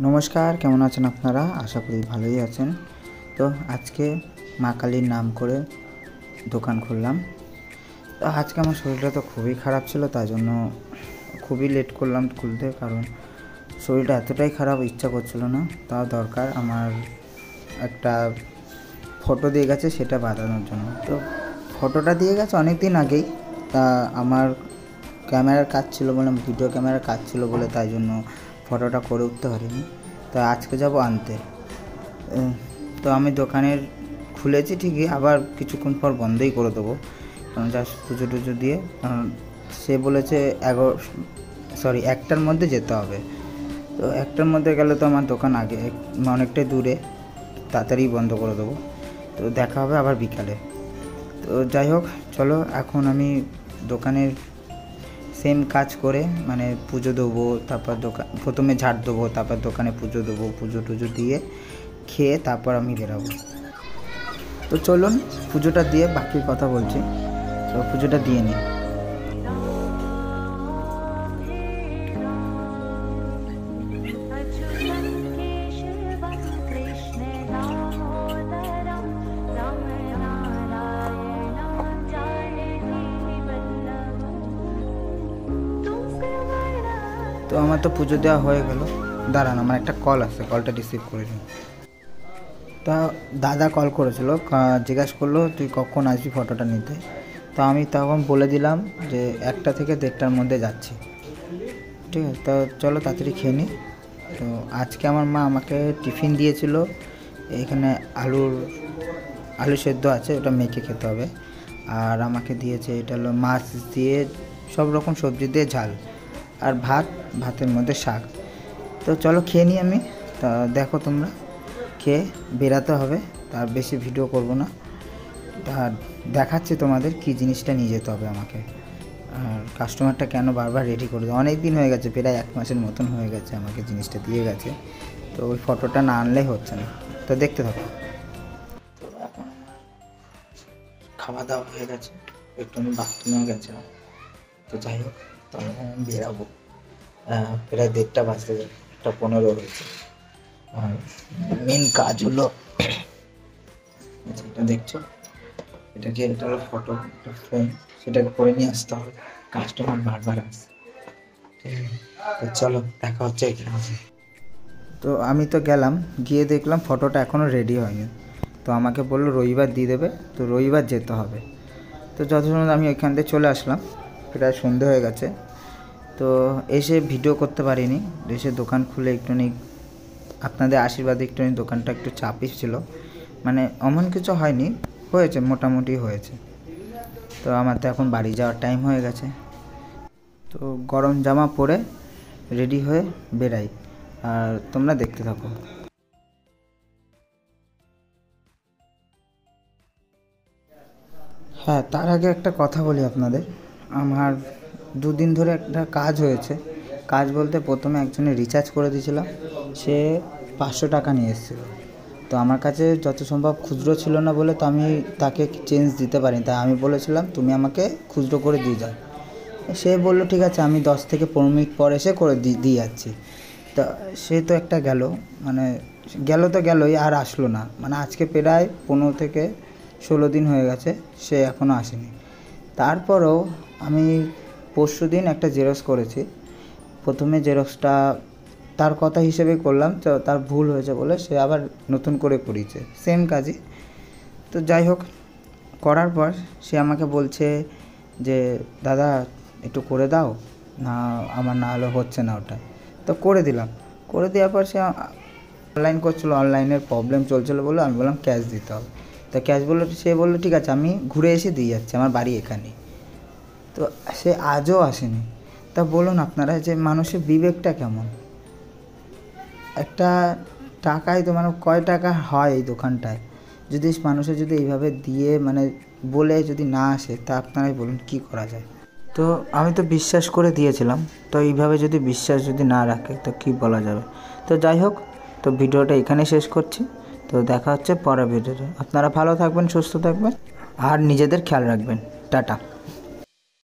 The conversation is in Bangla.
নমস্কার, কেমন আছেন আপনারা? আশা করি ভালোই আছেন। তো আজকে মা কালীর নাম করে দোকান খুললাম। তো আজকে আমার শরীরটা তো খুবই খারাপ ছিল, তাই জন্য খুবই লেট করলাম খুলতে, কারণ শরীরটা এতটাই খারাপ, ইচ্ছা করছিল না। তাও দরকার, আমার একটা ফটো দিয়ে গেছে সেটা বাঁধানোর জন্য। তো ফটোটা দিয়ে গেছে অনেক দিন আগেই, তা আমার ক্যামেরার কাজ ছিল বলে, ভিডিও ক্যামেরার কাজ ছিল বলে, তাই জন্য ফটোটা করে উঠতে পারিনি। তো আজকে যাব আনতে। তো আমি দোকানের খুলেছি ঠিকই, আবার কিছুক্ষণ পর বন্ধই করে দেবো, কারণ জাস্ট পুজো টুজো দিয়ে, কারণ সে বলেছে 1টার মধ্যে যেতে হবে। তো 1টার মধ্যে গেলে তো আমার দোকান আগে অনেকটাই দূরে, তাড়াতাড়ি বন্ধ করে দেবো। তো দেখা হবে আবার বিকালে। তো যাই হোক, চলো এখন আমি দোকানের সেম কাজ করে, মানে পুজো দেবো, তারপর প্রথমে ঝাড় দেবো, তারপর দোকানে পুজো দেবো, পুজো টুজো দিয়ে খেয়ে তারপর আমি বেরাবো। তো চলুন পুজোটা দিয়ে বাকি কথা বলছি। তো পুজোটা দিয়ে নিই। তো আমার তো পুজো দেওয়া হয়ে গেল। দাঁড়ান, আমার একটা কল আসছে, কলটা রিসিভ করে নিই। তা দাদা কল করেছিল, জিজ্ঞাসা করলো তুই কখন আসবি ফটোটা নিতে। তো আমি তখন বলে দিলাম যে 1টা থেকে 1:30টার মধ্যে যাচ্ছি। ঠিক আছে, তো চলো তাড়াতাড়ি খেয়ে নিই। তো আজকে আমার মা আমাকে টিফিন দিয়েছিল, এখানে আলু সেদ্ধ আছে, ওটা মেখে খেতে হবে। আর আমাকে দিয়েছে এটা হলো মাছ দিয়ে, সব রকম সবজি দিয়ে ঝাল, আর ভাতের মধ্যে শাক। তো চলো খেয়ে নিই আমি। তা দেখো তোমরা, খেয়ে বেরাতে হবে, তার বেশি ভিডিও করব না। আর দেখাচ্ছি তোমাদের কি জিনিসটা নিয়ে যেতে হবে আমাকে, আর কাস্টমারটা কেন বারবার রেডি করে দেয়। অনেক দিন হয়ে গেছে, প্রায় 1 মাসের মতন হয়ে গেছে আমাকে জিনিসটা দিয়ে গেছে। তো ওই ফটোটা না আনলেই হচ্ছে না। তো দেখতে থাকো। তো এখন আমার খাওয়া দাওয়া হয়ে গেছে, একটু আমি বাথরুমেও গেছিলাম। তো যাই হোক, তখন আমি বেরাবো। প্রায় 1:30টা বাজতে যাবে, 1:15 হয়েছে। আর মেন কাজ হলো, যেটা দেখছো এটাকে, এটা হলো ফটো, একটা ফ্রেম, সেটাকে করে নিয়ে আসতে হবে। কাস্টমার বারবার আসছে। তো চলো দেখা হচ্ছে এখানে। তো আমি তো গেলাম, গিয়ে দেখলাম ফটোটা এখনও রেডি হয়নি। তো আমাকে বললো রবিবার দিয়ে দেবে, তো রবিবার যেতে হবে। তো যথাসময় আমি ওইখান থেকে চলে আসলাম, প্রায় সন্ধে হয়ে গেছে। তো এসে ভিডিও করতে পারিনি, এসে দোকান খুলে একটুখানি আপনাদের আশীর্বাদে একটুখানি দোকানটা একটু চাপই ছিল, মানে এমন কিছু হয়নি, হয়েছে মোটামুটি হয়েছে। তো আমার তো এখন বাড়ি যাওয়ার টাইম হয়ে গেছে। তো গরম জামা পরে রেডি হয়ে বেরাই, আর তোমরা দেখতে থাকো। হ্যাঁ, তার আগে একটা কথা বলি আপনাদের। আমার 2 দিন ধরে একটা কাজ হয়েছে। কাজ বলতে, প্রথমে একজনের রিচার্জ করে দিয়েছিলাম, সে 500 টাকা নিয়ে এসেছিলো। তো আমার কাছে যত সম্ভব খুচরো ছিল না বলে, তো আমি তাকে চেঞ্জ দিতে পারিনি। তাই আমি বলেছিলাম তুমি আমাকে খুচরো করে দিয়ে যাও। সে বললো ঠিক আছে, আমি 10 থেকে 15 মিনিট পর এসে করে দিয়ে যাচ্ছি। তা সে তো একটা গেল, মানে গেল তো গেলই, আর আসলো না। মানে আজকে প্রায় 15 থেকে 16 দিন হয়ে গেছে, সে এখনও আসেনি। তারপরেও আমি পরশুদিন একটা জেরক্স করেছি। প্রথমে জেরক্সটা তার কথা হিসেবে করলাম, তো তার ভুল হয়েছে বলে সে আবার নতুন করে করিয়েছে সেম কাজই। তো যাই হোক, করার পর সে আমাকে বলছে যে দাদা একটু করে দাও না, আমার না হলে হচ্ছে না ওটা। তো করে দিলাম। করে দেওয়ার পর সে অনলাইন করছিলো, অনলাইনের প্রবলেম চলছিলো বলে আমি বললাম ক্যাশ দিতে হবে। তো ক্যাশ বললো, সে বললো ঠিক আছে আমি ঘুরে এসে দিয়ে যাচ্ছি, আমার বাড়ি এখানেই। তো সে আজও আসেনি। তা বলুন আপনারা যে মানুষের বিবেকটা কেমন। একটা টাকায় তো মানে কয় টাকা হয় এই দোকানটায়, যদি মানুষের যদি এইভাবে দিয়ে মানে বলে যদি না আসে, তা আপনারাই বলুন কী করা যায়। তো আমি তো বিশ্বাস করে দিয়েছিলাম, তো এইভাবে যদি বিশ্বাস যদি না রাখে তো কী বলা যাবে। তো যাই হোক, তো ভিডিওটা এখানে শেষ করছি। তো দেখা হচ্ছে পরের ভিডিওতে। আপনারা ভালো থাকবেন, সুস্থ থাকবেন, আর নিজেদের খেয়াল রাখবেন। টাটা।